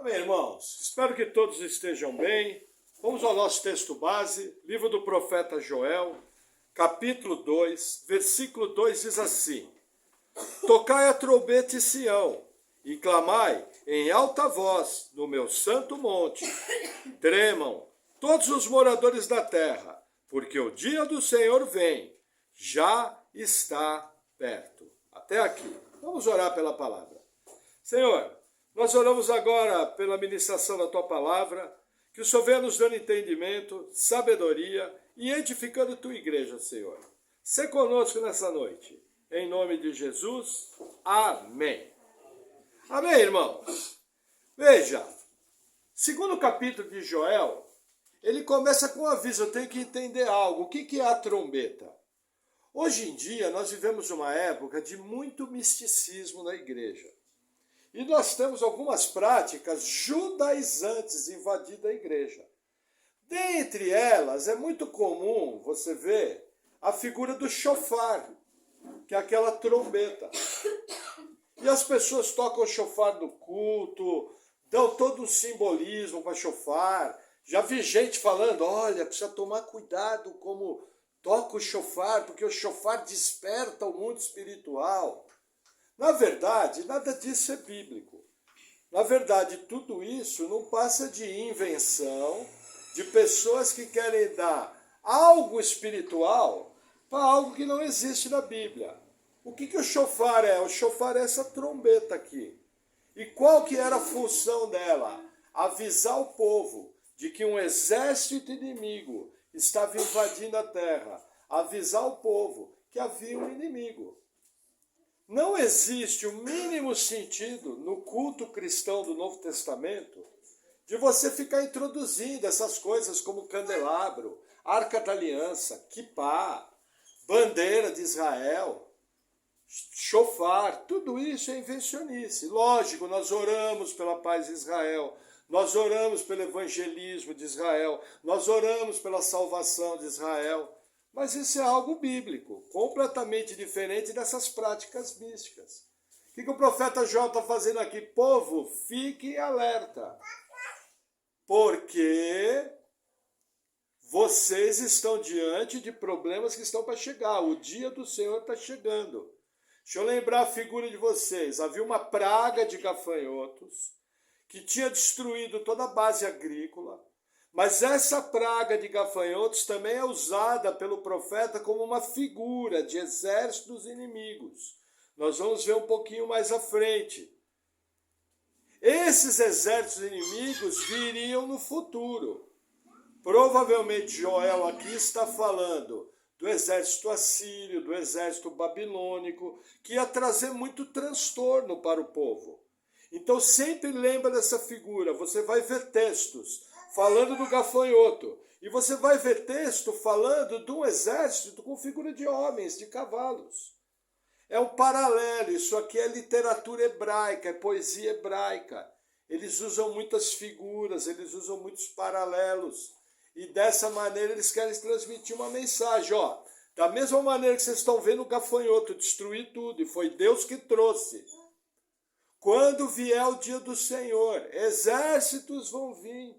Amém, irmãos? Espero que todos estejam bem. Vamos ao nosso texto base, livro do profeta Joel, capítulo 2, versículo 2 diz assim: Tocai a trombeta em Sião, e clamai em alta voz no meu santo monte. Tremam todos os moradores da terra, porque o dia do Senhor vem, já está perto. Até aqui. Vamos orar pela palavra. Senhor, nós oramos agora pela ministração da Tua palavra, que o Senhor venha nos dando entendimento, sabedoria e edificando Tua igreja, Senhor. Sê conosco nessa noite. Em nome de Jesus, amém. Amém, irmãos? Veja, segundo capítulo de Joel, ele começa com um aviso, eu tenho que entender algo. O que é a trombeta? Hoje em dia, nós vivemos uma época de muito misticismo na igreja. E nós temos algumas práticas judaizantes invadindo a igreja. Dentre elas, é muito comum você ver a figura do shofar, que é aquela trombeta. E as pessoas tocam o shofar no culto, dão todo um simbolismo para shofar. Já vi gente falando, olha, precisa tomar cuidado como toca o shofar, porque o shofar desperta o mundo espiritual. Na verdade, nada disso é bíblico. Na verdade, tudo isso não passa de invenção de pessoas que querem dar algo espiritual para algo que não existe na Bíblia. O que o shofar é? O shofar é essa trombeta aqui. E qual que era a função dela? Avisar o povo de que um exército inimigo estava invadindo a terra. Avisar o povo que havia um inimigo. Não existe o mínimo sentido no culto cristão do Novo Testamento de você ficar introduzindo essas coisas como candelabro, arca da aliança, quipá, bandeira de Israel, shofar, tudo isso é invencionice. Lógico, nós oramos pela paz de Israel, nós oramos pelo evangelismo de Israel, nós oramos pela salvação de Israel. Mas isso é algo bíblico, completamente diferente dessas práticas místicas. O que o profeta Joel está fazendo aqui? Povo, fique alerta. Porque vocês estão diante de problemas que estão para chegar. O dia do Senhor está chegando. Deixa eu lembrar a figura de vocês. Havia uma praga de gafanhotos que tinha destruído toda a base agrícola. Mas essa praga de gafanhotos também é usada pelo profeta como uma figura de exércitos inimigos. Nós vamos ver um pouquinho mais à frente. Esses exércitos inimigos viriam no futuro. Provavelmente Joel aqui está falando do exército assírio, do exército babilônico, que ia trazer muito transtorno para o povo. Então sempre lembra dessa figura. Você vai ver textos falando do gafanhoto. E você vai ver texto falando de um exército com figura de homens, de cavalos. É um paralelo, isso aqui é literatura hebraica, é poesia hebraica. Eles usam muitas figuras, eles usam muitos paralelos. E dessa maneira eles querem transmitir uma mensagem. Ó, da mesma maneira que vocês estão vendo o gafanhoto destruir tudo, e foi Deus que trouxe. Quando vier o dia do Senhor, exércitos vão vir.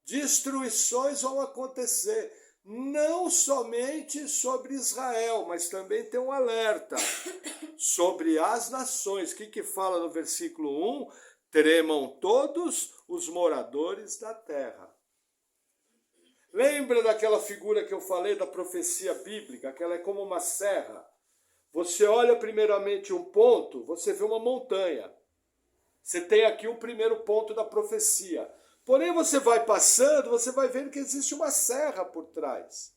Destruições vão acontecer, não somente sobre Israel, mas também tem um alerta sobre as nações. O que fala no versículo 1? Tremam todos os moradores da terra. Lembra daquela figura que eu falei da profecia bíblica, que ela é como uma serra? Você olha primeiramente um ponto, você vê uma montanha. Você tem aqui o primeiro ponto da profecia. Porém, você vai passando, você vai vendo que existe uma serra por trás.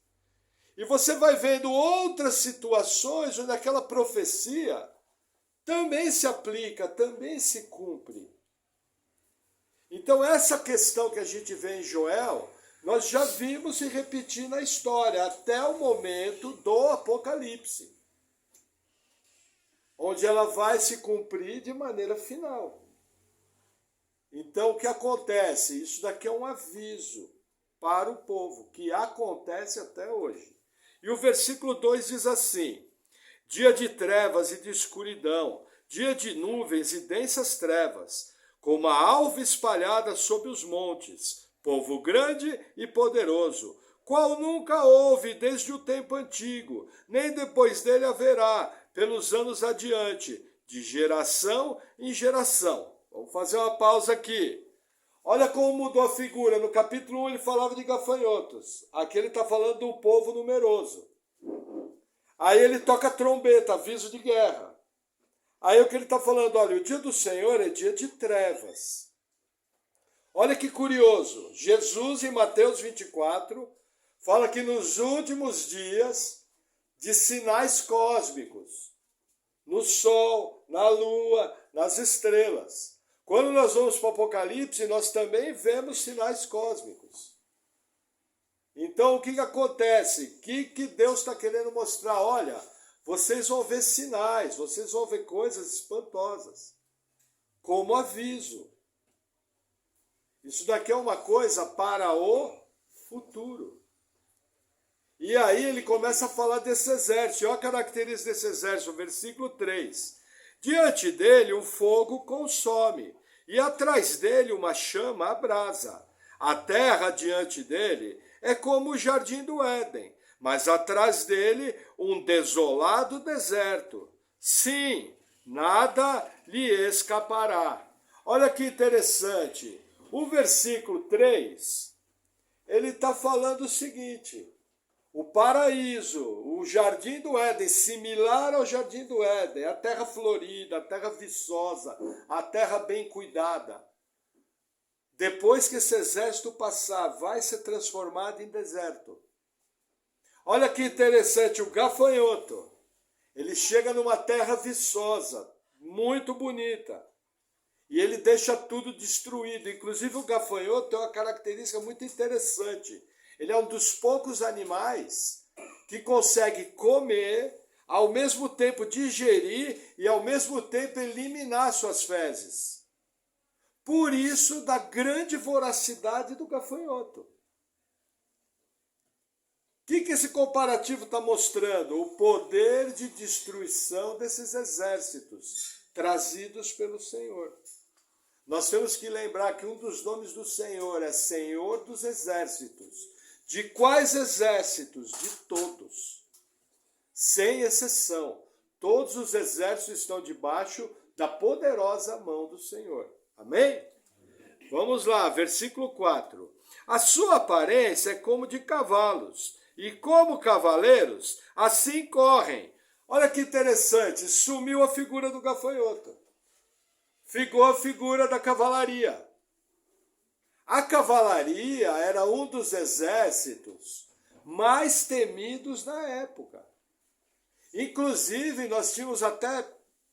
E você vai vendo outras situações onde aquela profecia também se aplica, também se cumpre. Então, essa questão que a gente vê em Joel, nós já vimos se repetir na história, até o momento do Apocalipse, onde ela vai se cumprir de maneira final. Então, o que acontece? Isso daqui é um aviso para o povo, que acontece até hoje. E o versículo 2 diz assim: dia de trevas e de escuridão, dia de nuvens e densas trevas, como a alva espalhada sobre os montes, povo grande e poderoso, qual nunca houve desde o tempo antigo, nem depois dele haverá, pelos anos adiante, de geração em geração. Vamos fazer uma pausa aqui. Olha como mudou a figura. No capítulo 1 ele falava de gafanhotos. Aqui ele está falando do povo numeroso. Aí ele toca trombeta, aviso de guerra. Aí o que ele está falando? Olha, o dia do Senhor é dia de trevas. Olha que curioso. Jesus, em Mateus 24, fala que nos últimos dias de sinais cósmicos, no sol, na lua, nas estrelas. Quando nós vamos para o Apocalipse, nós também vemos sinais cósmicos. Então, o que acontece? O que Deus está querendo mostrar? Olha, vocês vão ver sinais, vocês vão ver coisas espantosas, como aviso. Isso daqui é uma coisa para o futuro. E aí ele começa a falar desse exército. Olha a característica desse exército, versículo 3. Diante dele um fogo consome, e atrás dele uma chama abrasa. A terra diante dele é como o jardim do Éden, mas atrás dele um desolado deserto. Sim, nada lhe escapará. Olha que interessante. O versículo 3, ele está falando o seguinte: o paraíso, o jardim do Éden, similar ao jardim do Éden, a terra florida, a terra viçosa, a terra bem cuidada. Depois que esse exército passar, vai ser transformado em deserto. Olha que interessante, o gafanhoto, ele chega numa terra viçosa, muito bonita, e ele deixa tudo destruído. Inclusive o gafanhoto tem uma característica muito interessante. Ele é um dos poucos animais que consegue comer, ao mesmo tempo digerir e ao mesmo tempo eliminar suas fezes. Por isso, da grande voracidade do gafanhoto. O que esse comparativo está mostrando? O poder de destruição desses exércitos trazidos pelo Senhor. Nós temos que lembrar que um dos nomes do Senhor é Senhor dos Exércitos. De quais exércitos? De todos. Sem exceção. Todos os exércitos estão debaixo da poderosa mão do Senhor. Amém? Vamos lá, versículo 4. A sua aparência é como de cavalos, e como cavaleiros, assim correm. Olha que interessante, sumiu a figura do gafanhoto. Ficou a figura da cavalaria. A cavalaria era um dos exércitos mais temidos na época. Inclusive, nós tínhamos até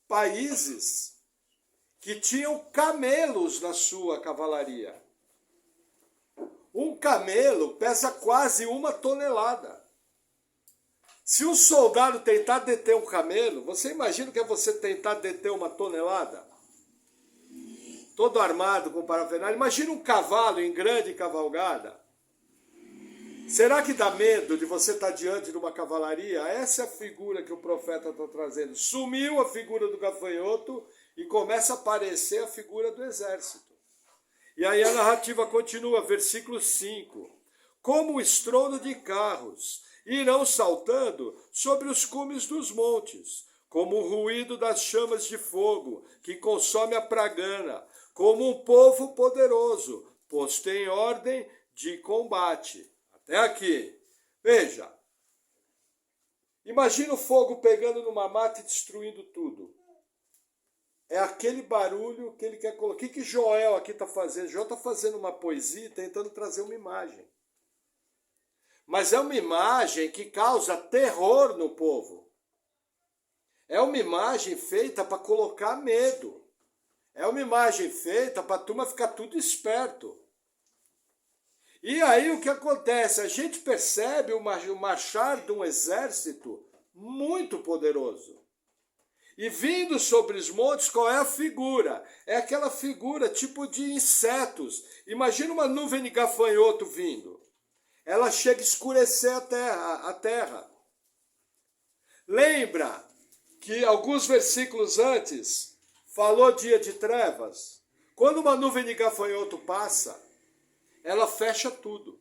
países que tinham camelos na sua cavalaria. Um camelo pesa quase 1 tonelada. Se um soldado tentar deter um camelo, você imagina o que é você tentar deter 1 tonelada? Todo armado com parafernália. Imagina um cavalo em grande cavalgada. Será que dá medo de você estar diante de uma cavalaria? Essa é a figura que o profeta está trazendo. Sumiu a figura do gafanhoto e começa a aparecer a figura do exército. E aí a narrativa continua, versículo 5. Como o estrondo de carros, irão saltando sobre os cumes dos montes, como o ruído das chamas de fogo, que consome a pragana, como um povo poderoso, posto em ordem de combate. Até aqui. Veja. Imagina o fogo pegando numa mata e destruindo tudo. É aquele barulho que ele quer colocar. O que Joel aqui está fazendo? Joel está fazendo uma poesia tentando trazer uma imagem. Mas é uma imagem que causa terror no povo. É uma imagem feita para colocar medo. É uma imagem feita para a turma ficar tudo esperto. E aí o que acontece? A gente percebe o marchar de um exército muito poderoso. E vindo sobre os montes, qual é a figura? É aquela figura tipo de insetos. Imagina uma nuvem de gafanhoto vindo. Ela chega a escurecer a terra. Lembra que alguns versículos antes falou dia de trevas? Quando uma nuvem de gafanhoto passa, ela fecha tudo.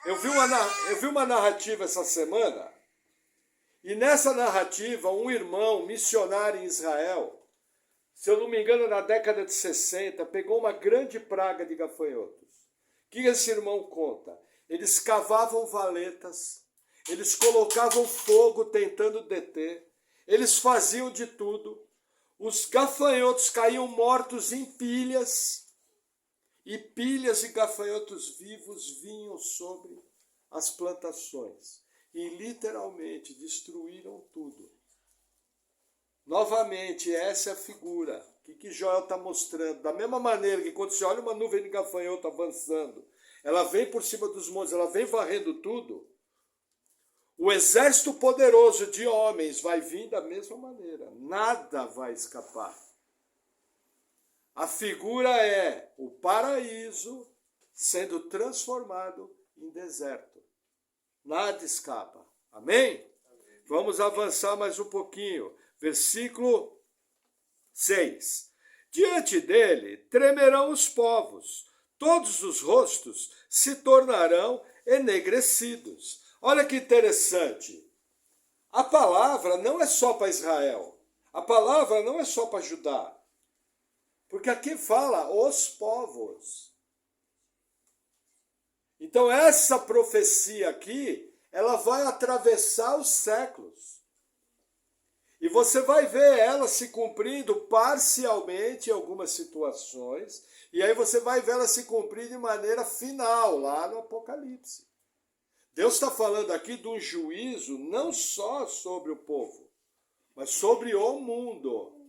Eu vi uma narrativa essa semana, e nessa narrativa, um irmão missionário em Israel, se eu não me engano, na década de 60, pegou uma grande praga de gafanhotos. O que esse irmão conta? Eles cavavam valetas, eles colocavam fogo tentando deter, eles faziam de tudo. Os gafanhotos caíam mortos em pilhas, e pilhas de gafanhotos vivos vinham sobre as plantações e literalmente destruíram tudo. Novamente, essa é a figura que Joel está mostrando. Da mesma maneira que quando você olha uma nuvem de gafanhoto avançando, ela vem por cima dos montes, ela vem varrendo tudo. O exército poderoso de homens vai vir da mesma maneira. Nada vai escapar. A figura é o paraíso sendo transformado em deserto. Nada escapa. Amém? Vamos avançar mais um pouquinho. Versículo 6. Diante dele tremerão os povos, todos os rostos se tornarão enegrecidos. Olha que interessante. A palavra não é só para Israel. A palavra não é só para Judá. Porque aqui fala os povos. Então essa profecia aqui, ela vai atravessar os séculos. E você vai ver ela se cumprindo parcialmente em algumas situações, e aí você vai ver ela se cumprir de maneira final, lá no Apocalipse. Deus está falando aqui de um juízo não só sobre o povo, mas sobre o mundo.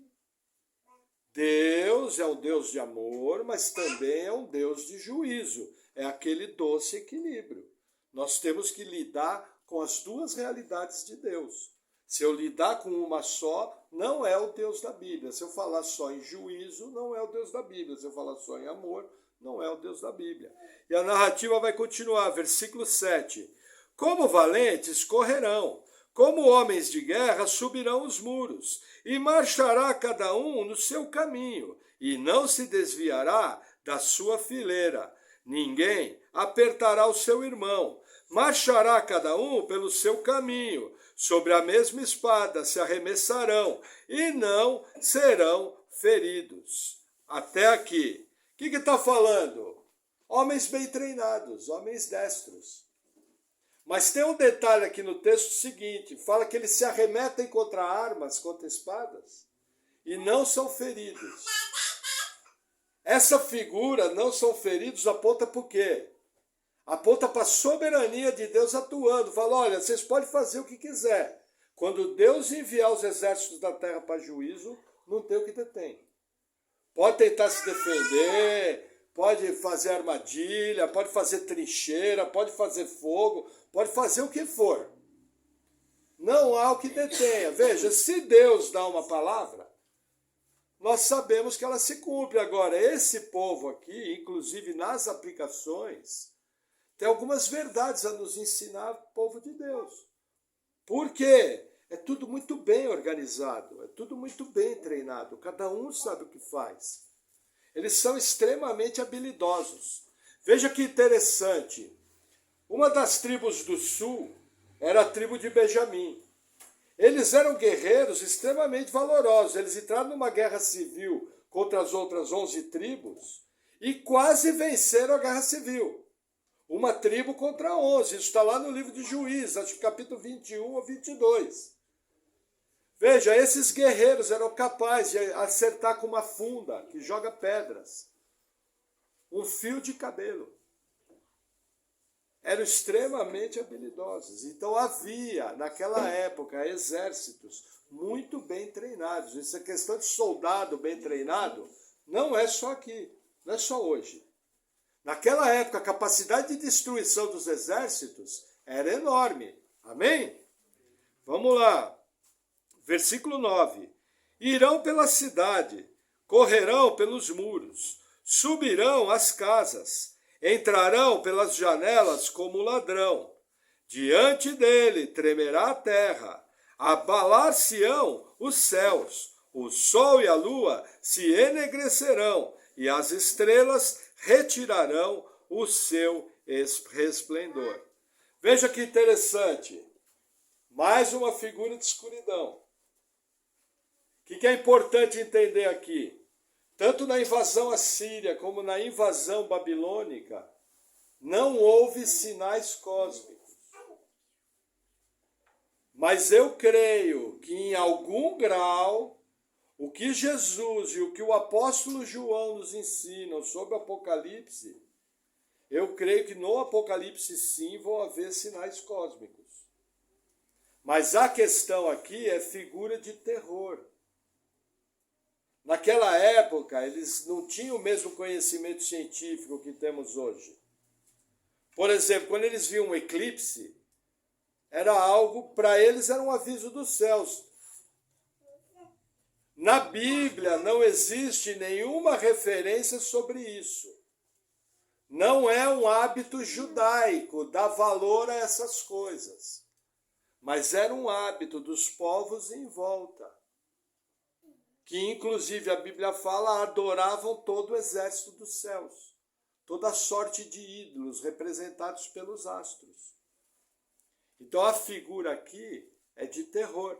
Deus é um Deus de amor, mas também é um Deus de juízo. É aquele doce equilíbrio. Nós temos que lidar com as duas realidades de Deus. Se eu lidar com uma só, não é o Deus da Bíblia. Se eu falar só em juízo, não é o Deus da Bíblia. Se eu falar só em amor, não é o Deus da Bíblia. E a narrativa vai continuar, versículo 7. Como valentes correrão, como homens de guerra subirão os muros, e marchará cada um no seu caminho, e não se desviará da sua fileira. Ninguém apertará o seu irmão, marchará cada um pelo seu caminho, sobre a mesma espada se arremessarão, e não serão feridos. Até aqui. O que está falando? Homens bem treinados, homens destros. Mas tem um detalhe aqui no texto seguinte, fala que eles se arremetem contra armas, contra espadas, e não são feridos. Essa figura, não são feridos, aponta para o quê? Aponta para a soberania de Deus atuando. Fala, olha, vocês podem fazer o que quiser. Quando Deus enviar os exércitos da terra para juízo, não tem o que detém. Pode tentar se defender, pode fazer armadilha, pode fazer trincheira, pode fazer fogo, pode fazer o que for. Não há o que detenha. Veja, se Deus dá uma palavra, nós sabemos que ela se cumpre. Agora, esse povo aqui, inclusive nas aplicações, tem algumas verdades a nos ensinar, povo de Deus. Por quê? É tudo muito bem organizado, é tudo muito bem treinado, cada um sabe o que faz. Eles são extremamente habilidosos. Veja que interessante. Uma das tribos do sul era a tribo de Benjamim. Eles eram guerreiros extremamente valorosos. Eles entraram numa guerra civil contra as outras 11 tribos e quase venceram a guerra civil. Uma tribo contra 11. Isso está lá no livro de Juízes, acho que capítulo 21 ou 22. Veja, esses guerreiros eram capazes de acertar com uma funda que joga pedras. Um fio de cabelo. Eram extremamente habilidosos. Então havia, naquela época, exércitos muito bem treinados. Essa questão de soldado bem treinado não é só aqui, não é só hoje. Naquela época, a capacidade de destruição dos exércitos era enorme. Amém? Vamos lá. Versículo 9. Irão pela cidade, correrão pelos muros, subirão às casas, entrarão pelas janelas como ladrão. Diante dele tremerá a terra, abalar-se-ão os céus, o sol e a lua se enegrecerão, e as estrelas retirarão o seu resplendor. Veja que interessante. Mais uma figura de escuridão. O que é importante entender aqui? Tanto na invasão assíria como na invasão babilônica, não houve sinais cósmicos. Mas eu creio que em algum grau, o que Jesus e o que o apóstolo João nos ensinam sobre o Apocalipse, eu creio que no Apocalipse sim vão haver sinais cósmicos. Mas a questão aqui é figura de terror. Naquela época, eles não tinham o mesmo conhecimento científico que temos hoje. Por exemplo, quando eles viam um eclipse, era algo, para eles, era um aviso dos céus. Na Bíblia não existe nenhuma referência sobre isso. Não é um hábito judaico dar valor a essas coisas. Mas era um hábito dos povos em volta, que inclusive a Bíblia fala, adoravam todo o exército dos céus, toda a sorte de ídolos representados pelos astros. Então a figura aqui é de terror.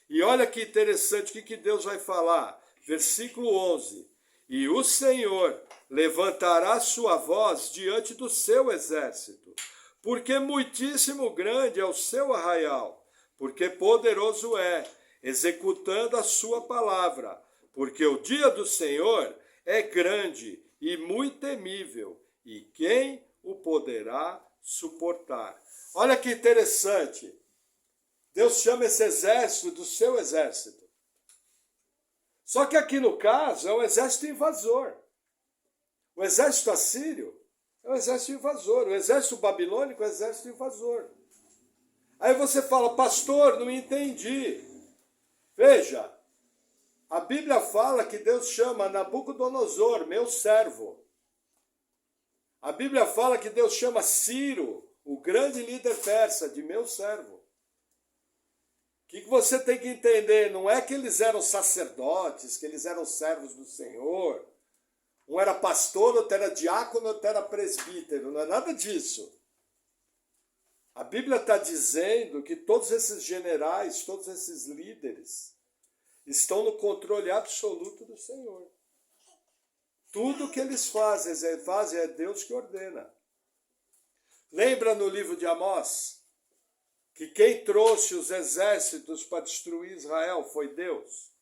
E olha que interessante, o que Deus vai falar? Versículo 11. E o Senhor levantará sua voz diante do seu exército, porque muitíssimo grande é o seu arraial, porque poderoso é, executando a sua palavra, porque o dia do Senhor é grande e muito temível, e quem o poderá suportar? Olha que interessante, Deus chama esse exército do seu exército. Só que aqui no caso é um exército invasor. O exército assírio é um exército invasor, o exército babilônico é um exército invasor. Aí você fala, pastor, não entendi. Veja, a Bíblia fala que Deus chama Nabucodonosor, meu servo. A Bíblia fala que Deus chama Ciro, o grande líder persa, de meu servo. O que você tem que entender? Não é que eles eram sacerdotes, que eles eram servos do Senhor. Um era pastor, outro era diácono, outro era presbítero. Não é nada disso. A Bíblia está dizendo que todos esses generais, todos esses líderes, estão no controle absoluto do Senhor. Tudo que eles fazem é Deus que ordena. Lembra no livro de Amós que quem trouxe os exércitos para destruir Israel foi Deus?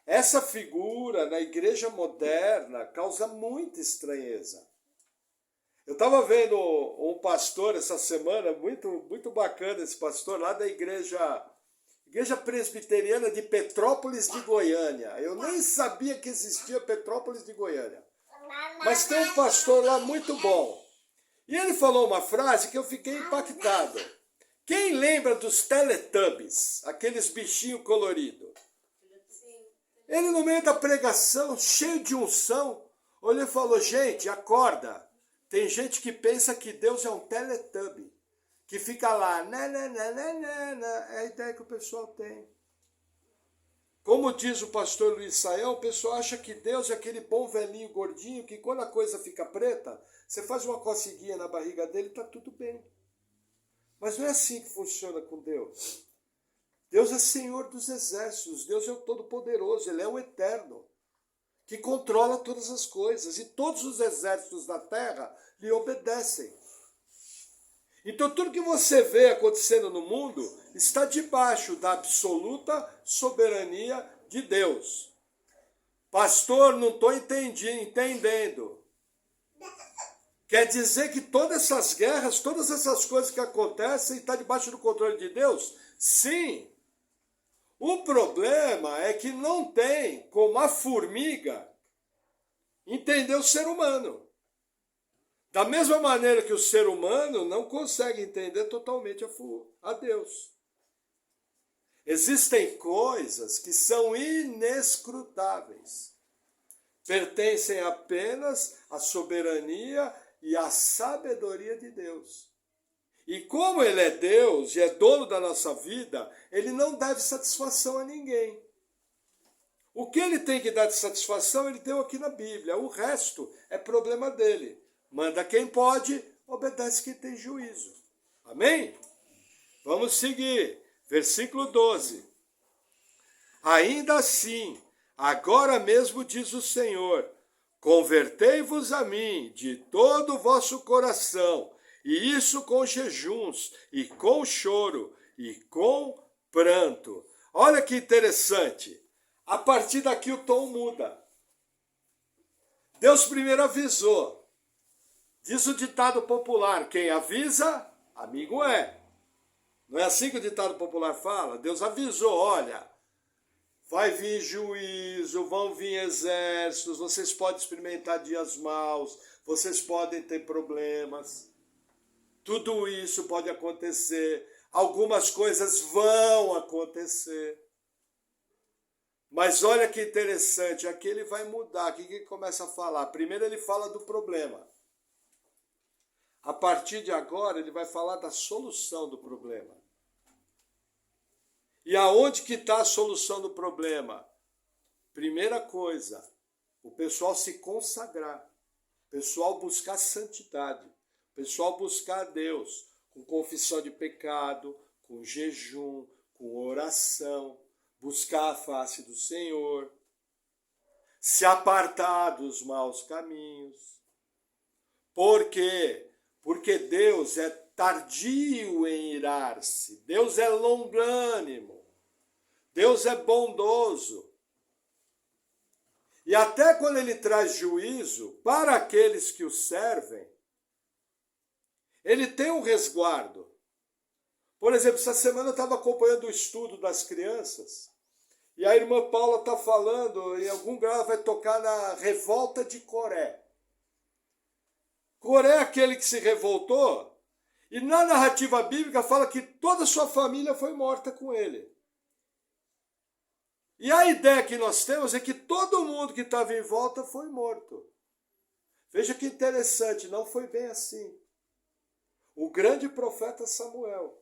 Essa figura na igreja moderna causa muita estranheza. Eu estava vendo um pastor essa semana, muito bacana esse pastor, lá da igreja presbiteriana de Petrópolis de Goiânia. Eu nem sabia que existia Petrópolis de Goiânia. Mas tem um pastor lá muito bom. E ele falou uma frase que eu fiquei impactado. Quem lembra dos Teletubbies, aqueles bichinhos coloridos? Ele, no meio da pregação, cheio de unção, olhou e falou, gente, acorda. Tem gente que pensa que Deus é um Teletubby, que fica lá, é a ideia que o pessoal tem. Como diz o pastor Luiz Saião, o pessoal acha que Deus é aquele bom velhinho gordinho, que quando a coisa fica preta, você faz uma coceguinha na barriga dele e está tudo bem. Mas não é assim que funciona com Deus. Deus é Senhor dos exércitos, Deus é o Todo-Poderoso, Ele é o Eterno, que controla todas as coisas, e todos os exércitos da terra lhe obedecem. Então tudo que você vê acontecendo no mundo está debaixo da absoluta soberania de Deus. Pastor, não estou entendendo. Quer dizer que todas essas guerras, todas essas coisas que acontecem, estão debaixo do controle de Deus? Sim. O problema é que não tem como a formiga entender o ser humano. Da mesma maneira que o ser humano não consegue entender totalmente a Deus. Existem coisas que são inescrutáveis. Pertencem apenas à soberania e à sabedoria de Deus. E como Ele é Deus e é dono da nossa vida, Ele não deve satisfação a ninguém. O que ele tem que dar de satisfação, ele deu aqui na Bíblia. O resto é problema dele. Manda quem pode, obedece quem tem juízo. Amém? Vamos seguir. Versículo 12. Ainda assim, agora mesmo diz o Senhor, convertei-vos a mim de todo o vosso coração, e isso com jejuns, e com choro, e com pranto. Olha que interessante. A partir daqui o tom muda. Deus primeiro avisou. Diz o ditado popular, quem avisa, amigo é. Não é assim que o ditado popular fala? Deus avisou, olha, vai vir juízo, vão vir exércitos, vocês podem experimentar dias maus, vocês podem ter problemas. Tudo isso pode acontecer. Algumas coisas vão acontecer. Mas olha que interessante, aqui ele vai mudar. Aqui que ele começa a falar. Primeiro ele fala do problema. A partir de agora ele vai falar da solução do problema. E aonde que está a solução do problema? Primeira coisa, o pessoal se consagrar. O pessoal buscar santidade. O pessoal buscar a Deus com confissão de pecado, com jejum, com oração. Buscar a face do Senhor, se apartar dos maus caminhos. Por quê? Porque Deus é tardio em irar-se, Deus é longânimo, Deus é bondoso. E até quando ele traz juízo para aqueles que o servem, ele tem um resguardo. Por exemplo, essa semana eu estava acompanhando o estudo das crianças e a irmã Paula está falando, em algum grau ela vai tocar na revolta de Coré. Coré é aquele que se revoltou e na narrativa bíblica fala que toda a sua família foi morta com ele. E a ideia que nós temos é que todo mundo que estava em volta foi morto. Veja que interessante, não foi bem assim. O grande profeta Samuel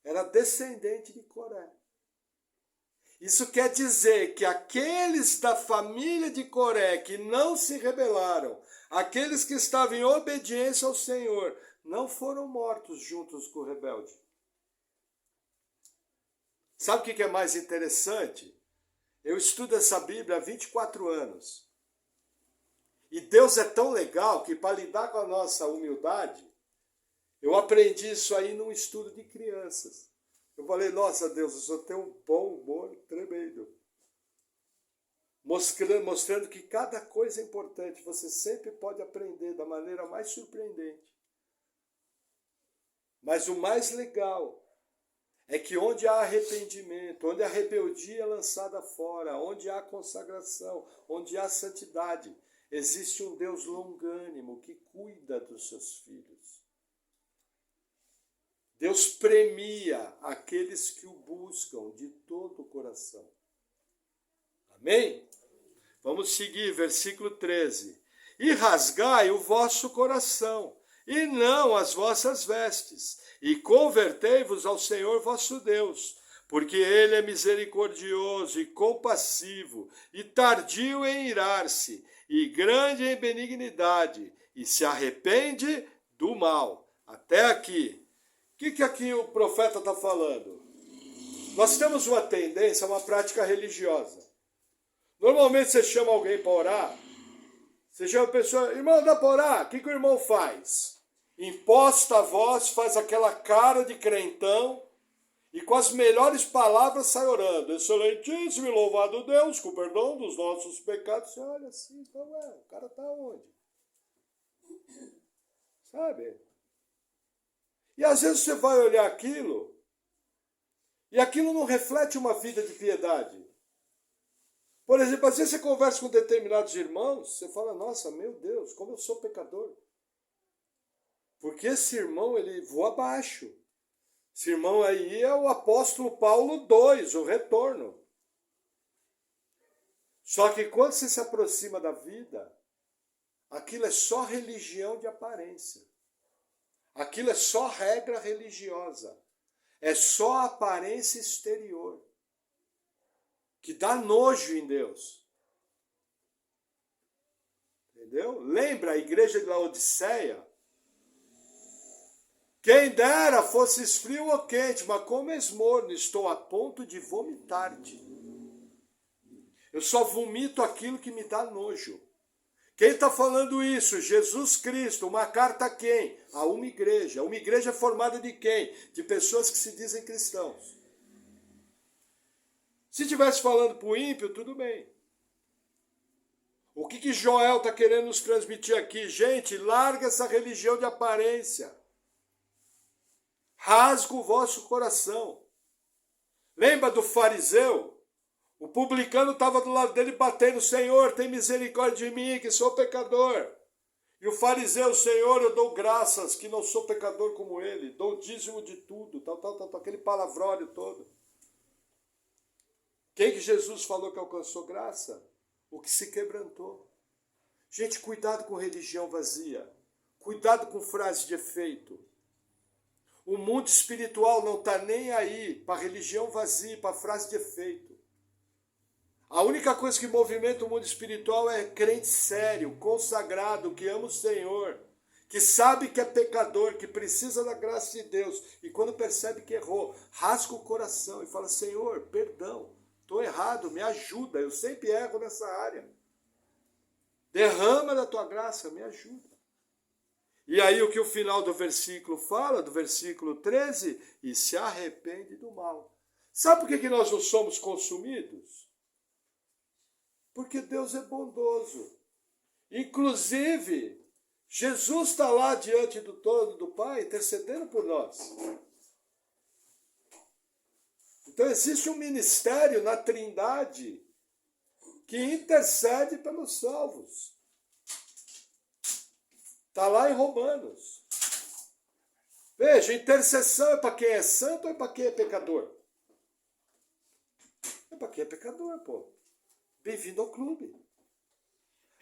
era descendente de Coré. Isso quer dizer que aqueles da família de Coré que não se rebelaram, aqueles que estavam em obediência ao Senhor, não foram mortos juntos com o rebelde. Sabe o que é mais interessante? Eu estudo essa Bíblia há 24 anos. E Deus é tão legal que para lidar com a nossa humildade, eu aprendi isso aí num estudo de crianças. Eu falei, nossa Deus, o Senhor tem um bom humor tremendo. Mostrando que cada coisa é importante. Você sempre pode aprender da maneira mais surpreendente. Mas o mais legal é que onde há arrependimento, onde a rebeldia é lançada fora, onde há consagração, onde há santidade, existe um Deus longânimo que cuida dos seus filhos. Deus premia aqueles que o buscam de todo o coração. Amém? Vamos seguir, versículo 13. E rasgai o vosso coração, e não as vossas vestes, e convertei-vos ao Senhor vosso Deus, porque ele é misericordioso e compassivo, e tardio em irar-se, e grande em benignidade, e se arrepende do mal. Até aqui. O que aqui o profeta está falando? Nós temos uma tendência, uma prática religiosa. Normalmente você chama alguém para orar, você chama a pessoa, irmão, dá para orar? O que o irmão faz? Imposta a voz, faz aquela cara de crentão e com as melhores palavras sai orando. Excelentíssimo e louvado Deus, com perdão dos nossos pecados. Você olha assim, então, o cara está onde? Sabe? E às vezes você vai olhar aquilo, e aquilo não reflete uma vida de piedade. Por exemplo, às vezes você conversa com determinados irmãos, você fala, nossa, meu Deus, como eu sou pecador. Porque esse irmão, ele voa abaixo. Esse irmão aí é o apóstolo Paulo 2, o retorno. Só que quando você se aproxima da vida, aquilo é só religião de aparência. Aquilo é só regra religiosa. É só aparência exterior. que dá nojo em Deus. Entendeu? Lembra a igreja de Laodiceia? Quem dera fosses frio ou quente, mas como és morno, estou a ponto de vomitar-te. Eu só vomito aquilo que me dá nojo. Quem está falando isso? Jesus Cristo. Uma carta a quem? A uma igreja. Uma igreja formada de quem? De pessoas que se dizem cristãos. Se estivesse falando para o ímpio, tudo bem. O que Joel está querendo nos transmitir aqui? Gente, larga essa religião de aparência. Rasga o vosso coração. Lembra do fariseu? O publicano estava do lado dele batendo: Senhor, tem misericórdia de mim, que sou pecador. E o fariseu: Senhor, eu dou graças que não sou pecador como ele, dou dízimo de tudo, aquele palavrório todo. Quem que Jesus falou que alcançou graça? O que se quebrantou. Gente, cuidado com religião vazia. Cuidado com frase de efeito. O mundo espiritual não está nem aí para religião vazia, para frase de efeito. A única coisa que movimenta o mundo espiritual é crente sério, consagrado, que ama o Senhor, que sabe que é pecador, que precisa da graça de Deus, e quando percebe que errou, rasga o coração e fala: Senhor, perdão, estou errado, me ajuda, eu sempre erro nessa área. Derrama da tua graça, me ajuda. E aí o que o final do versículo fala, do versículo 13, e se arrepende do mal. Sabe por que nós não somos consumidos? Porque Deus é bondoso. Inclusive, Jesus está lá diante do trono do Pai, intercedendo por nós. Então existe um ministério na Trindade que intercede pelos salvos. Está lá em Romanos. Veja, intercessão é para quem é santo ou é para quem é pecador? É para quem é pecador, pô. Bem-vindo ao clube.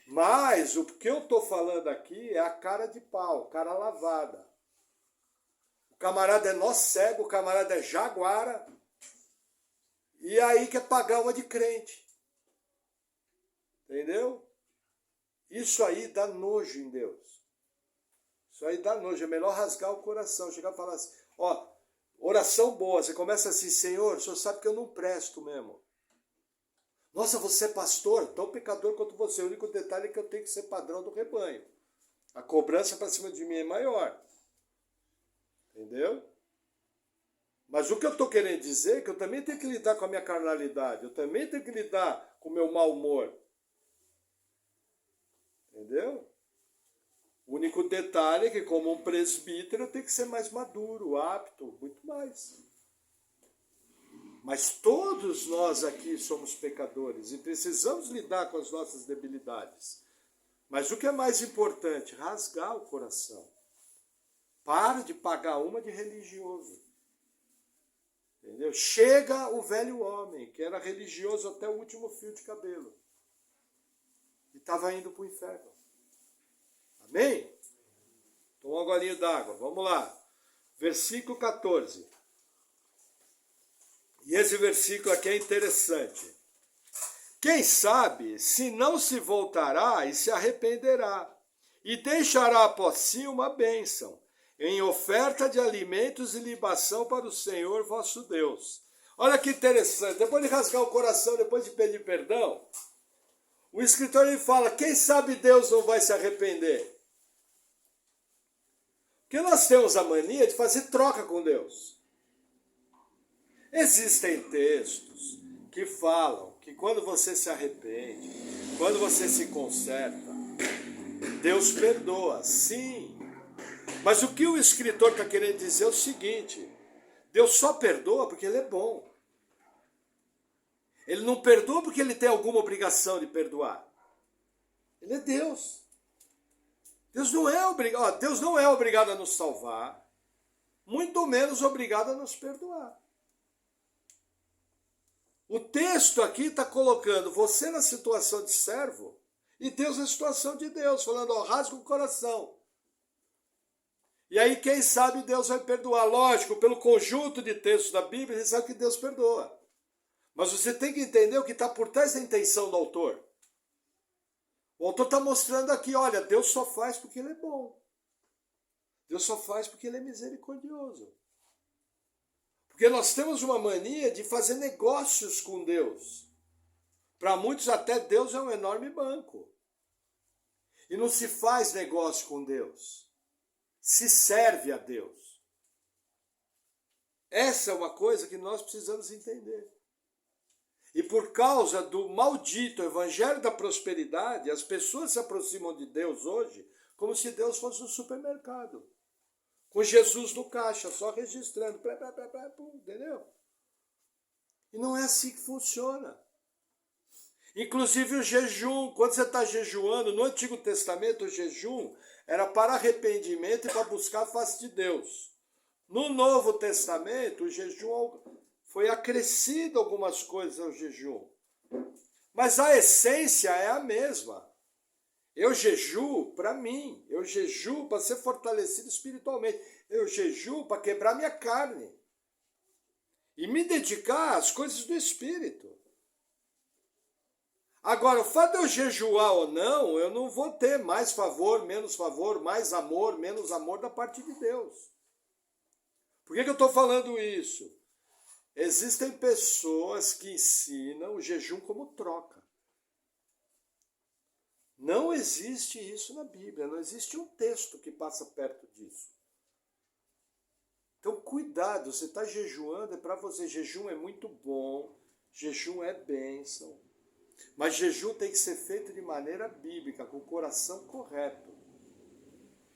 Mas o que eu estou falando aqui é a cara de pau, cara lavada. O camarada é nó cego, o camarada é jaguara. E aí quer pagar uma de crente. Entendeu? Isso aí dá nojo em Deus. Isso aí dá nojo. É melhor rasgar o coração. Chegar e falar assim: ó, oração boa. Você começa assim: Senhor, o Senhor sabe que eu não presto mesmo. Nossa, você é pastor? Tão pecador quanto você. O único detalhe é que eu tenho que ser padrão do rebanho. A cobrança para cima de mim é maior. Entendeu? Mas o que eu estou querendo dizer é que eu também tenho que lidar com a minha carnalidade. Eu também tenho que lidar com o meu mau humor. Entendeu? O único detalhe é que, como um presbítero, eu tenho que ser mais maduro, apto, muito mais. Mas todos nós aqui somos pecadores e precisamos lidar com as nossas debilidades. Mas o que é mais importante? Rasgar o coração. Para de pagar uma de religioso. Entendeu? Chega o velho homem, que era religioso até o último fio de cabelo. E estava indo para o inferno. Amém? Toma um golinho d'água. Vamos lá. Versículo 14. E esse versículo aqui é interessante. Quem sabe se não se voltará e se arrependerá, e deixará após si uma bênção, em oferta de alimentos e libação para o Senhor vosso Deus. Olha que interessante. Depois de rasgar o coração, depois de pedir perdão, o escritor ele fala: quem sabe Deus não vai se arrepender? Porque nós temos a mania de fazer troca com Deus. Existem textos que falam que quando você se arrepende, quando você se conserta, Deus perdoa, sim. Mas o que o escritor está querendo dizer é o seguinte: Deus só perdoa porque Ele é bom. Ele não perdoa porque Ele tem alguma obrigação de perdoar. Ele é Deus. Deus não é obrigado a nos salvar, muito menos obrigado a nos perdoar. O texto aqui está colocando você na situação de servo e Deus na situação de Deus, falando: ó, rasga o coração. E aí, quem sabe, Deus vai perdoar. Lógico, pelo conjunto de textos da Bíblia, a gente sabe que Deus perdoa. Mas você tem que entender o que está por trás da intenção do autor. O autor está mostrando aqui, olha, Deus só faz porque Ele é bom. Deus só faz porque Ele é misericordioso. Porque nós temos uma mania de fazer negócios com Deus. Para muitos até Deus é um enorme banco. E não se faz negócio com Deus. Se serve a Deus. Essa é uma coisa que nós precisamos entender. E por causa do maldito evangelho da prosperidade, as pessoas se aproximam de Deus hoje como se Deus fosse um supermercado. Com Jesus no caixa, só registrando. Entendeu? E não é assim que funciona. Inclusive o jejum, quando você está jejuando, no Antigo Testamento o jejum era para arrependimento e para buscar a face de Deus. No Novo Testamento o jejum foi acrescido algumas coisas ao jejum. Mas a essência é a mesma. Eu jejuo para mim, eu jejuo para ser fortalecido espiritualmente, eu jejuo para quebrar minha carne e me dedicar às coisas do Espírito. Agora, o fato de eu jejuar ou não, eu não vou ter mais favor, mais amor, menos amor da parte de Deus. Por que eu estou falando isso? Existem pessoas que ensinam o jejum como troca. Não existe isso na Bíblia, não existe um texto que passa perto disso. Então, cuidado, você está jejuando, é para você. Jejum é muito bom, jejum é bênção. Mas jejum tem que ser feito de maneira bíblica, com o coração correto.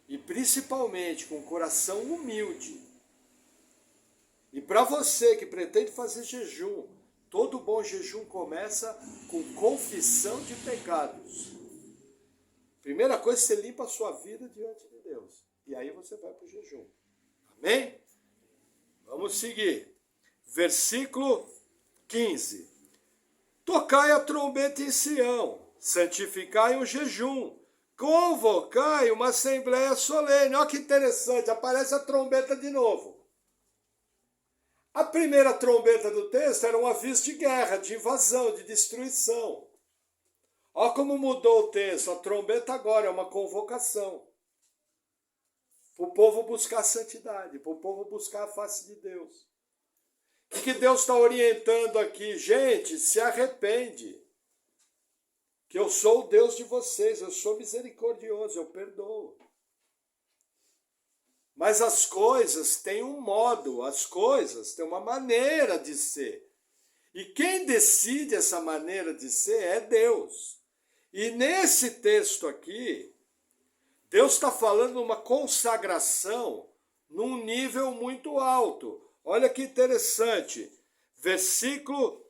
E principalmente com o coração humilde. E para você que pretende fazer jejum, todo bom jejum começa com confissão de pecados. Primeira coisa, você limpa a sua vida diante de Deus. E aí você vai para o jejum. Amém? Vamos seguir. Versículo 15. Tocai a trombeta em Sião, santificai um jejum, convocai uma assembleia solene. Olha que interessante, aparece a trombeta de novo. A primeira trombeta do texto era um aviso de guerra, de invasão, de destruição. Olha como mudou o texto. A trombeta agora é uma convocação. Para o povo buscar a santidade, para o povo buscar a face de Deus. O que Deus está orientando aqui? Gente, se arrepende. Que eu sou o Deus de vocês, eu sou misericordioso, eu perdoo. Mas as coisas têm um modo, as coisas têm uma maneira de ser. E quem decide essa maneira de ser é Deus. E nesse texto aqui, Deus está falando de uma consagração num nível muito alto. Olha que interessante. Versículo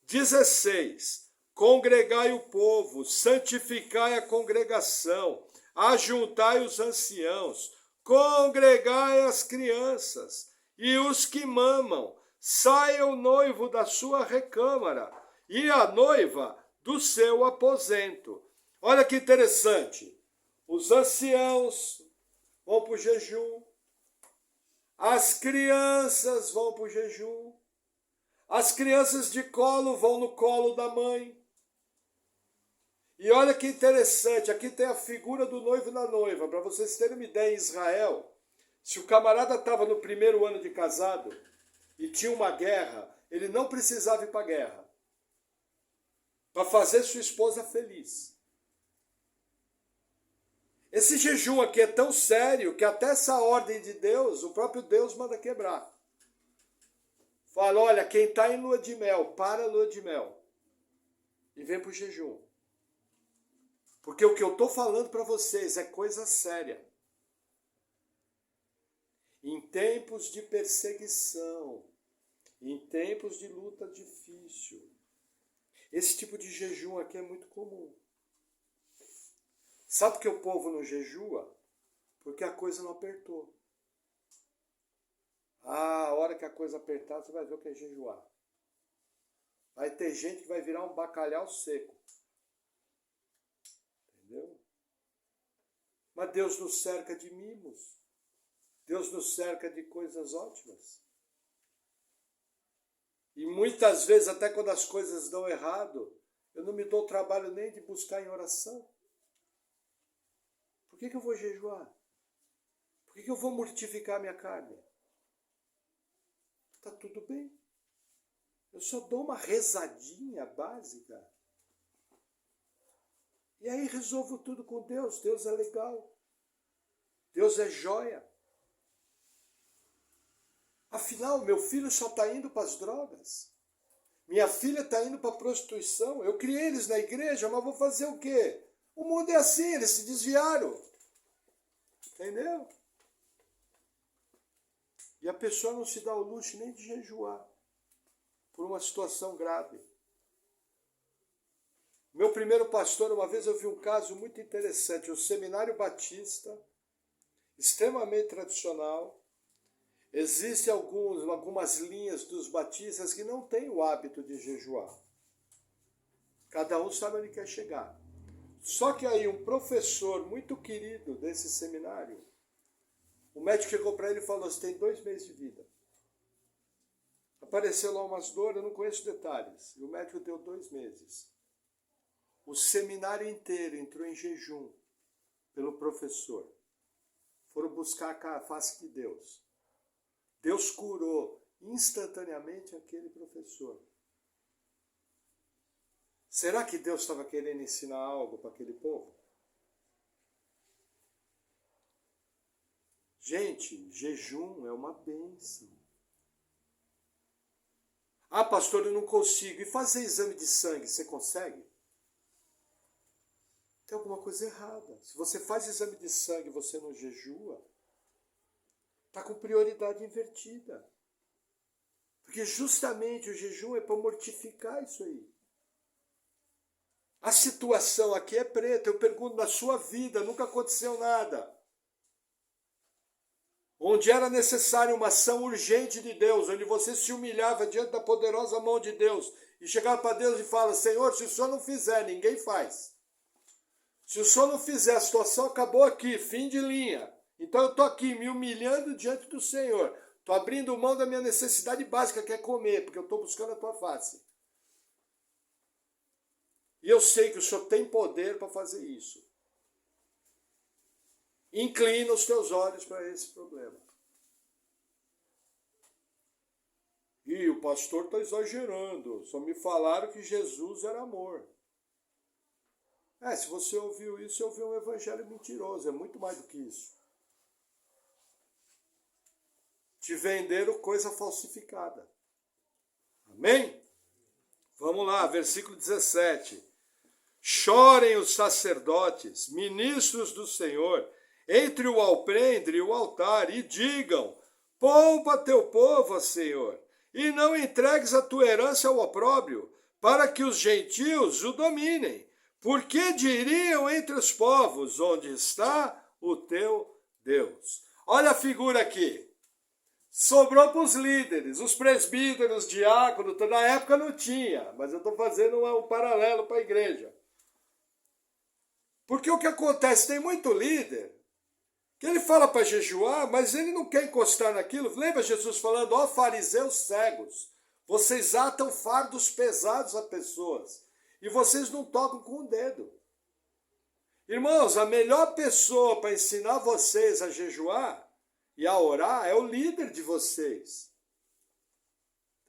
16. Congregai o povo, santificai a congregação, ajuntai os anciãos, congregai as crianças e os que mamam. Saia o noivo da sua recâmara e a noiva do seu aposento. Olha que interessante. Os anciãos vão para o jejum. As crianças vão para o jejum. As crianças de colo vão no colo da mãe. E olha que interessante, aqui tem a figura do noivo e da noiva. Para vocês terem uma ideia, em Israel, se o camarada estava no primeiro ano de casado e tinha uma guerra, ele não precisava ir para a guerra para fazer sua esposa feliz. Esse jejum aqui é tão sério que até essa ordem de Deus, o próprio Deus manda quebrar. Fala, olha, quem está em lua de mel, para a lua de mel e vem para o jejum. Porque o que eu estou falando para vocês é coisa séria. Em tempos de perseguição, em tempos de luta difícil, esse tipo de jejum aqui é muito comum. Sabe por que o povo não jejua? Porque a coisa não apertou. A hora que a coisa apertar, você vai ver o que é jejuar. Vai ter gente que vai virar um bacalhau seco. Entendeu? Mas Deus nos cerca de mimos. Deus nos cerca de coisas ótimas. E muitas vezes, até quando as coisas dão errado, eu não me dou o trabalho nem de buscar em oração. Por que eu vou jejuar? Por que eu vou mortificar minha carne? Está tudo bem. Eu só dou uma rezadinha básica. E aí resolvo tudo com Deus. Deus é legal. Deus é joia. Afinal, meu filho só está indo para as drogas. Minha filha está indo para a prostituição. Eu criei eles na igreja, mas vou fazer o quê? O mundo é assim, eles se desviaram. Entendeu? E a pessoa não se dá o luxo nem de jejuar por uma situação grave. Meu primeiro pastor, uma vez eu vi um caso muito interessante. O Seminário Batista, extremamente tradicional. Existem algumas linhas dos batistas que não têm o hábito de jejuar. Cada um sabe onde quer chegar. Só que aí um professor muito querido desse seminário, o médico chegou para ele e falou, você tem 2 meses de vida. Apareceu lá umas dores, eu não conheço detalhes. E o médico deu 2 meses. O seminário inteiro entrou em jejum pelo professor. Foram buscar a face de Deus. Deus curou instantaneamente aquele professor. Será que Deus estava querendo ensinar algo para aquele povo? Gente, jejum é uma bênção. Ah, pastor, eu não consigo. E fazer exame de sangue, você consegue? Tem alguma coisa errada. Se você faz exame de sangue e você não jejua, está com prioridade invertida. Porque justamente o jejum é para mortificar isso aí. A situação aqui é preta. Eu pergunto, na sua vida nunca aconteceu nada. Onde era necessária uma ação urgente de Deus, onde você se humilhava diante da poderosa mão de Deus e chegava para Deus e fala, Senhor, se o Senhor não fizer, ninguém faz. Se o Senhor não fizer, a situação acabou aqui, fim de linha. Então eu estou aqui me humilhando diante do Senhor. Estou abrindo mão da minha necessidade básica, que é comer, porque eu estou buscando a tua face. E eu sei que o Senhor tem poder para fazer isso. Inclina os teus olhos para esse problema. E o pastor está exagerando. Só me falaram que Jesus era amor. Se você ouviu isso, você ouviu um evangelho mentiroso. É muito mais do que isso. Te venderam coisa falsificada. Amém? Vamos lá, versículo 17. Chorem os sacerdotes, ministros do Senhor, entre o alpendre e o altar, e digam, poupa teu povo, Senhor, e não entregues a tua herança ao opróbrio, para que os gentios o dominem. Porque diriam entre os povos, onde está o teu Deus? Olha a figura aqui. Sobrou para os líderes, os presbíteros, diáconos, na época não tinha, mas eu estou fazendo um paralelo para a igreja. Porque o que acontece, tem muito líder, que ele fala para jejuar, mas ele não quer encostar naquilo. Lembra Jesus falando, ó fariseus cegos, vocês atam fardos pesados a pessoas, e vocês não tocam com o dedo. Irmãos, a melhor pessoa para ensinar vocês a jejuar e a orar é o líder de vocês.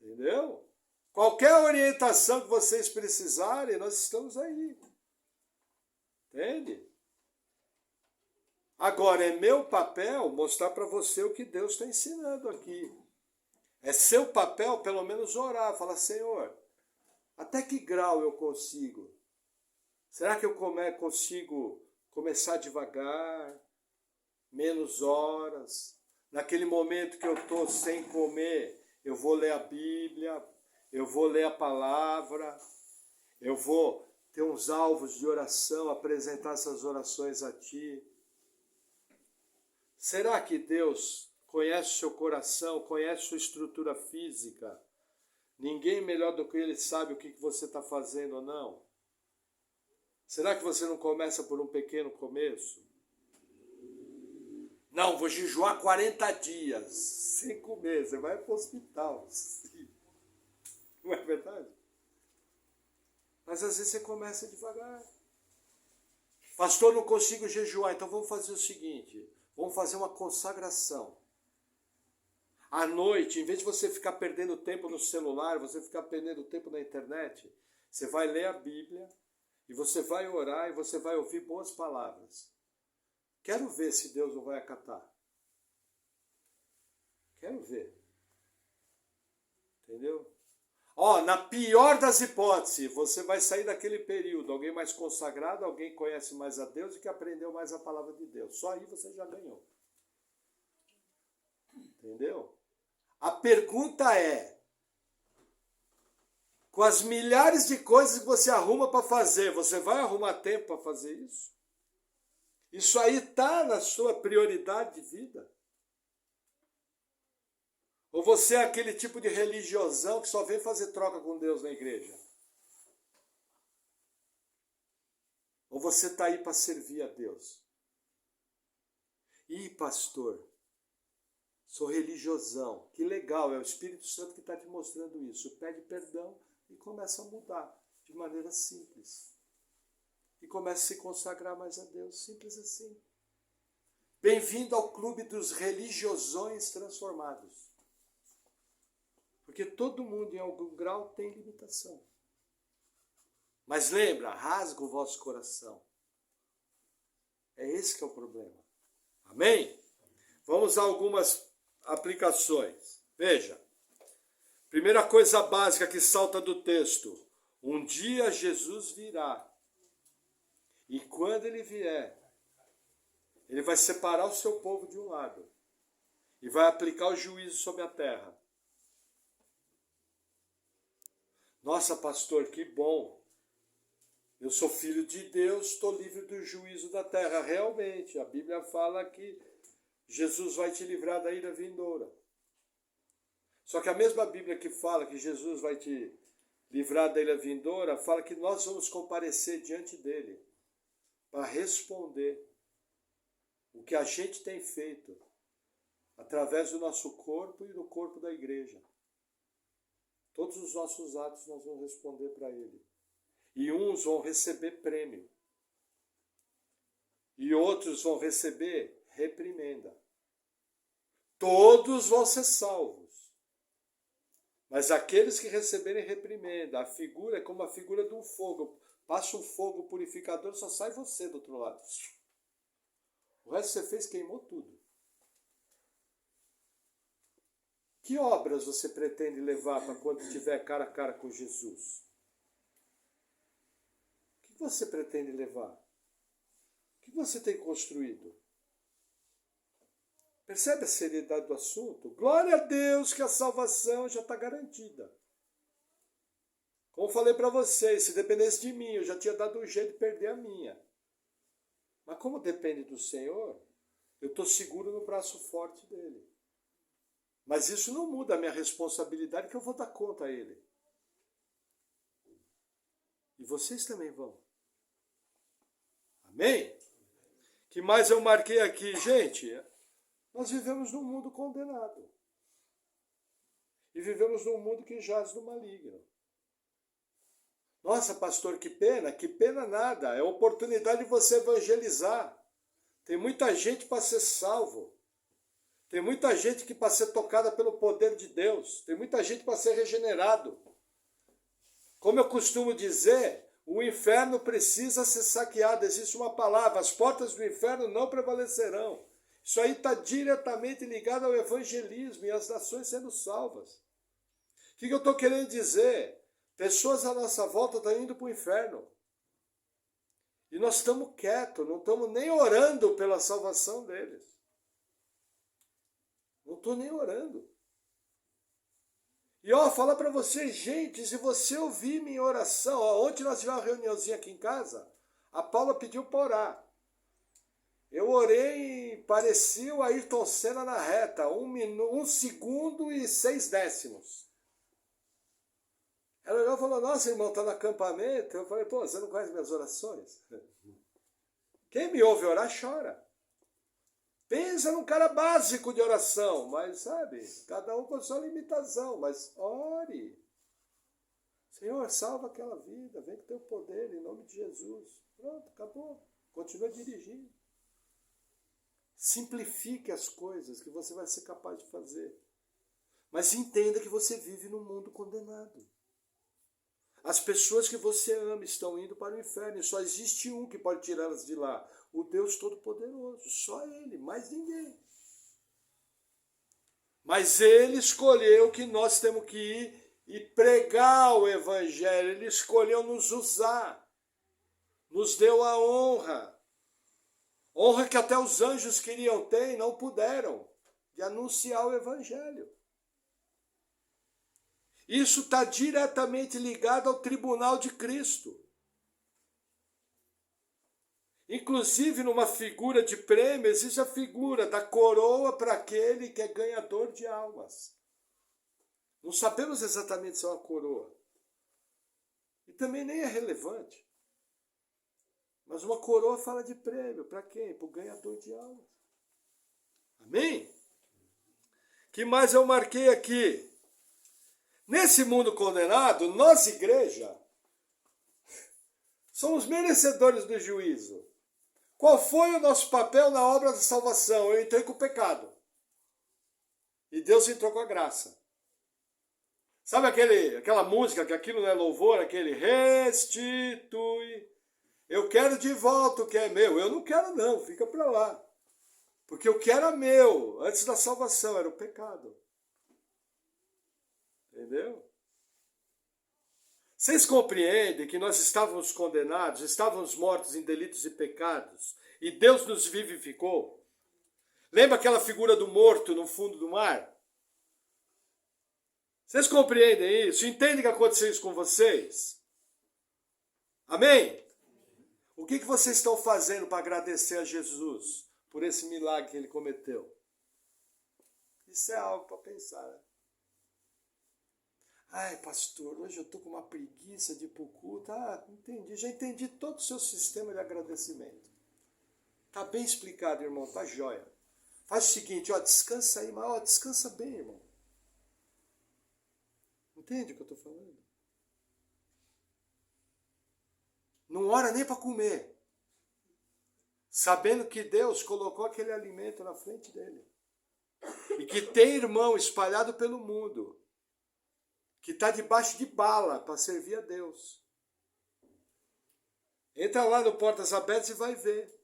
Entendeu? Qualquer orientação que vocês precisarem, nós estamos aí. Entende? Agora, é meu papel mostrar para você o que Deus está ensinando aqui. É seu papel, pelo menos, orar. Falar, Senhor, até que grau eu consigo? Será que eu consigo começar devagar? Menos horas? Naquele momento que eu estou sem comer, eu vou ler a Bíblia, eu vou ler a palavra, eu vou ter uns alvos de oração, apresentar essas orações a Ti. Será que Deus conhece o seu coração, conhece sua estrutura física? Ninguém melhor do que Ele sabe o que você está fazendo ou não? Será que você não começa por um pequeno começo? Não, vou jejuar 40 dias, sem comer, você vai para o hospital. Não é verdade? Mas às vezes você começa devagar. Pastor, não consigo jejuar, então vamos fazer o seguinte, vamos fazer uma consagração. À noite, em vez de você ficar perdendo tempo no celular, você ficar perdendo tempo na internet, você vai ler a Bíblia, e você vai orar, e você vai ouvir boas palavras. Quero ver se Deus não vai acatar. Quero ver. Entendeu? Na pior das hipóteses, você vai sair daquele período, alguém mais consagrado, alguém que conhece mais a Deus e que aprendeu mais a palavra de Deus. Só aí você já ganhou. Entendeu? A pergunta é, com as milhares de coisas que você arruma para fazer, você vai arrumar tempo para fazer isso? Isso aí está na sua prioridade de vida? Ou você é aquele tipo de religiosão que só vem fazer troca com Deus na igreja? Ou você está aí para servir a Deus? Ih, pastor, sou religiosão. Que legal, é o Espírito Santo que está te mostrando isso. Pede perdão e começa a mudar de maneira simples. E começa a se consagrar mais a Deus, simples assim. Bem-vindo ao clube dos religiosões transformados. Porque todo mundo, em algum grau, tem limitação. Mas lembra, rasga o vosso coração. É esse que é o problema. Amém? Vamos a algumas aplicações. Veja. Primeira coisa básica que salta do texto. Um dia Jesus virá. E quando ele vier, ele vai separar o seu povo de um lado. E vai aplicar o juízo sobre a terra. Nossa, pastor, que bom. Eu sou filho de Deus, estou livre do juízo da terra. Realmente, a Bíblia fala que Jesus vai te livrar da ira vindoura. Só que a mesma Bíblia que fala que Jesus vai te livrar da ira vindoura, fala que nós vamos comparecer diante dele para responder o que a gente tem feito através do nosso corpo e do corpo da igreja. Todos os nossos atos nós vamos responder para ele. E uns vão receber prêmio. E outros vão receber reprimenda. Todos vão ser salvos. Mas aqueles que receberem reprimenda, a figura é como a figura de um fogo. Passa um fogo purificador, só sai você do outro lado. O resto que você fez queimou tudo. Que obras você pretende levar para quando estiver cara a cara com Jesus? O que você pretende levar? O que você tem construído? Percebe a seriedade do assunto? Glória a Deus que a salvação já está garantida. Como falei para vocês, se dependesse de mim, eu já tinha dado um jeito de perder a minha. Mas como depende do Senhor, eu estou seguro no braço forte dele. Mas isso não muda a minha responsabilidade, que eu vou dar conta a ele. E vocês também vão. Amém? Que mais eu marquei aqui? Gente, nós vivemos num mundo condenado. E vivemos num mundo que jaz no maligno. Nossa, pastor, que pena nada. É a oportunidade de você evangelizar. Tem muita gente para ser salvo. Tem muita gente que para ser tocada pelo poder de Deus. Tem muita gente para ser regenerado. Como eu costumo dizer, o inferno precisa ser saqueado. Existe uma palavra, as portas do inferno não prevalecerão. Isso aí está diretamente ligado ao evangelismo e às nações sendo salvas. O que eu estou querendo dizer? Pessoas à nossa volta estão indo para o inferno. E nós estamos quietos, não estamos nem orando pela salvação deles. Não estou nem orando. E fala para vocês, gente, se você ouvir minha oração, ontem nós tivemos uma reuniãozinha aqui em casa, a Paula pediu para orar. Eu orei, parecia o Ayrton Senna na reta, 1 segundo e 6 décimos. Ela olhou e falou, nossa, irmão, está no acampamento? Eu falei, você não conhece minhas orações? Quem me ouve orar, chora. Pensa num cara básico de oração, mas sabe, cada um com a sua limitação, mas ore. Senhor, salva aquela vida, vem com teu poder, em nome de Jesus. Pronto, acabou. Continua dirigindo. Simplifique as coisas que você vai ser capaz de fazer. Mas entenda que você vive num mundo condenado. As pessoas que você ama estão indo para o inferno e só existe um que pode tirá-las de lá. O Deus Todo-Poderoso. Só Ele, mais ninguém. Mas Ele escolheu que nós temos que ir e pregar o Evangelho. Ele escolheu nos usar. Nos deu a honra. Honra que até os anjos queriam ter e não puderam. De anunciar o Evangelho. Isso está diretamente ligado ao tribunal de Cristo. Inclusive, numa figura de prêmio, existe a figura da coroa para aquele que é ganhador de almas. Não sabemos exatamente se é uma coroa. E também nem é relevante. Mas uma coroa fala de prêmio. Para quem? Para o ganhador de almas. Amém? Que mais eu marquei aqui? Nesse mundo condenado, nós, igreja, somos merecedores do juízo. Qual foi o nosso papel na obra da salvação? Eu entrei com o pecado. E Deus entrou com a graça. Sabe aquela música, que aquilo não é louvor, aquele restitui. Eu quero de volta o que é meu. Eu não quero não, fica para lá. Porque o que era meu, antes da salvação, era o pecado. Entendeu? Vocês compreendem que nós estávamos condenados, estávamos mortos em delitos e pecados, e Deus nos vivificou? Lembra aquela figura do morto no fundo do mar? Vocês compreendem isso? Entendem que aconteceu isso com vocês? Amém? O que vocês estão fazendo para agradecer a Jesus por esse milagre que Ele cometeu? Isso é algo para pensar. Ai, pastor, hoje eu estou com uma preguiça de ir para o culto. Ah, entendi. Já entendi todo o seu sistema de agradecimento. Está bem explicado, irmão. Está jóia. Faz o seguinte, ó, descansa aí, mas ó, descansa bem, irmão. Entende o que eu estou falando? Não ora nem para comer. Sabendo que Deus colocou aquele alimento na frente dele. E que tem irmão espalhado pelo mundo que está debaixo de bala para servir a Deus. Entra lá no Portas Abertas e vai ver.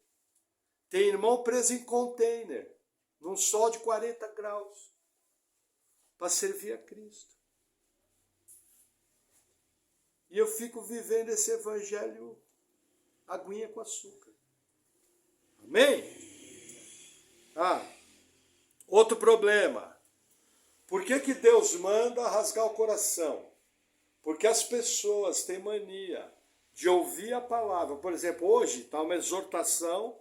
Tem irmão preso em container, num sol de 40 graus, para servir a Cristo. E eu fico vivendo esse evangelho aguinha com açúcar. Amém? Outro problema. Por que Deus manda rasgar o coração? Porque as pessoas têm mania de ouvir a palavra. Por exemplo, hoje está uma exortação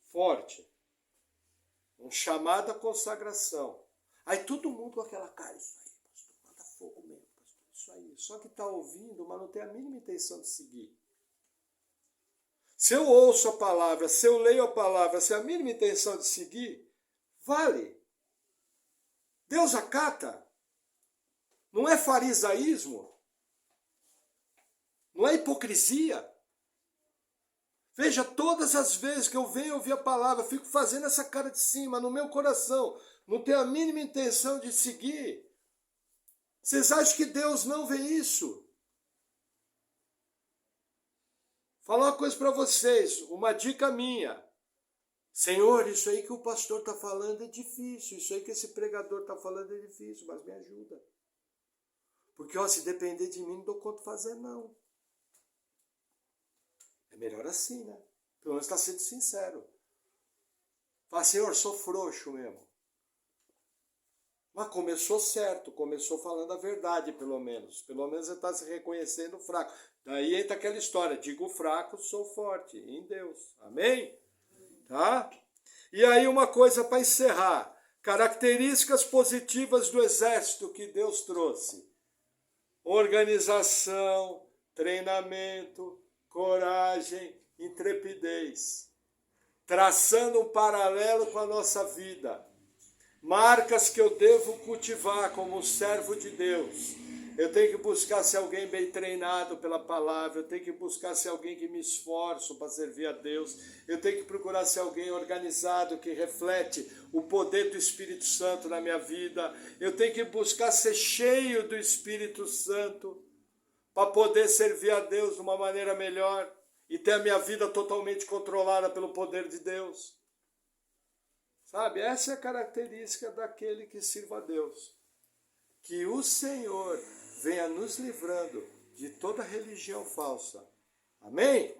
forte. Um chamado à consagração. Aí todo mundo com aquela cara, isso aí, pastor, manda fogo mesmo, pastor, isso aí. Só que está ouvindo, mas não tem a mínima intenção de seguir. Se eu ouço a palavra, se eu leio a palavra, se a mínima intenção de seguir, vale. Deus acata. Não é farisaísmo. Não é hipocrisia. Veja, todas as vezes que eu venho ouvir a palavra, fico fazendo essa cara de cima no meu coração. Não tenho a mínima intenção de seguir. Vocês acham que Deus não vê isso? Falar uma coisa para vocês, uma dica minha. Senhor, isso aí que o pastor está falando é difícil, isso aí que esse pregador está falando é difícil, mas me ajuda. Porque, ó, se depender de mim, não dou conta de fazer, não. É melhor assim, né? Pelo menos está sendo sincero. Fala, Senhor, sou frouxo mesmo. Mas começou certo, começou falando a verdade, pelo menos. Pelo menos você está se reconhecendo fraco. Daí entra aquela história, digo fraco, sou forte, em Deus. Amém? Tá? E aí uma coisa para encerrar. Características positivas do exército que Deus trouxe. Organização, treinamento, coragem, intrepidez. Traçando um paralelo com a nossa vida. Marcas que eu devo cultivar como um servo de Deus. Eu tenho que buscar ser alguém bem treinado pela palavra. Eu tenho que buscar ser alguém que me esforço para servir a Deus. Eu tenho que procurar ser alguém organizado, que reflete o poder do Espírito Santo na minha vida. Eu tenho que buscar ser cheio do Espírito Santo para poder servir a Deus de uma maneira melhor e ter a minha vida totalmente controlada pelo poder de Deus. Sabe, essa é a característica daquele que sirva a Deus. Que o Senhor venha nos livrando de toda religião falsa. Amém?